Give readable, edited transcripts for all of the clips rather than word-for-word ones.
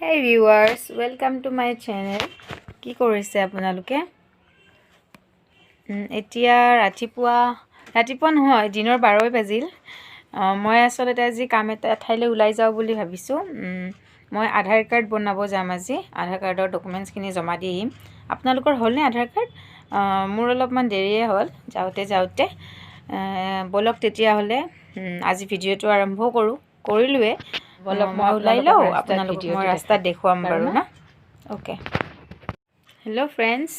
Hey viewers, welcome to my channel. কি কৰিছে আপোনালোকে? এতিয়া ৰাতিপুৱা নহয়, দিনৰ 12 বাজিল। মই আসলতে আজি কাম এটা ঠাইলৈ ওলাই যাওঁ বুলি ভাবিছোঁ। মই আধাৰ কাৰ্ড বনাব যাম আজি। আধাৰ কাৰ্ডৰ ডকুমেণ্টছখিনি জমা দি আহিম। আপোনালোকৰ হ'লনে আধাৰ কাৰ্ড? মোৰ অলপমান দেৰিয়ে হ'ল যাওঁতে। বলক তেতিয়াহ'লে আজি ভিডিঅ'টো আৰম্ভ কৰিলোৱে। বলক মই ওলাই লওঁ, আপোনালোকক মই ৰাস্তাত দেখুৱাম বাৰু না। ওকে। হেল্ল' ফ্ৰেণ্ডছ,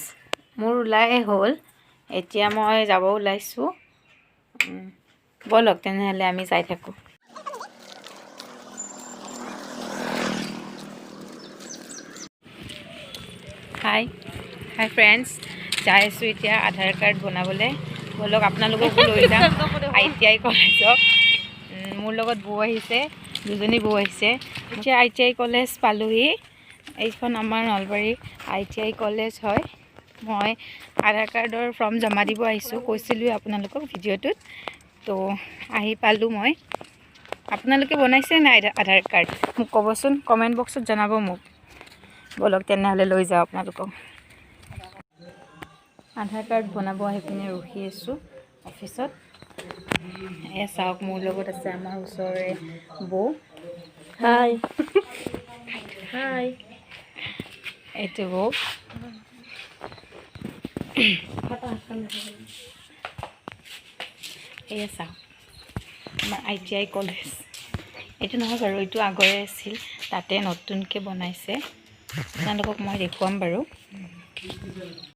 মোৰ ওলাই হ'ল। এতিয়া মই যাব ওলাইছোঁ। বলক তেনেহ'লে আমি যাই থাকোঁ। হাই ফ্ৰেণ্ডছ, যাই আছোঁ এতিয়া আধাৰ কাৰ্ড বনাবলৈ। বলক আপোনালোককো লৈ যাম ITI কলেজত। মোৰ লগত বৌ আহিছে, দুজনী বৌ আহিছে। এতিয়া ITI কলেজ পালোহি। এইখন আমাৰ নলবাৰী ITI কলেজ হয়। মই আধাৰ কাৰ্ডৰ ফৰ্ম জমা দিব আহিছোঁ, কৈছিলোঁ আপোনালোকক ভিডিঅ'টোত। তো আহি পালোঁ মই। আপোনালোকে বনাইছে নাই আধাৰ কাৰ্ড? মোক ক'বচোন, কমেণ্ট বক্সত জনাব মোক। বলক তেনেহ'লে লৈ যাওঁ আপোনালোকক। আধাৰ কাৰ্ড বনাব আহি পিনে ৰখি আছোঁ অফিচত। এয়া চাওক, মোৰ লগত আছে আমাৰ ওচৰৰে বৌ। হাই এইটো বৌ। এয়া চাওক, আমাৰ ITI কলেজ। এইটো নহয় বাৰু, এইটো আগৰে আছিল, তাতে নতুনকৈ বনাইছে। আপোনালোকক মই দেখুৱাম বাৰু।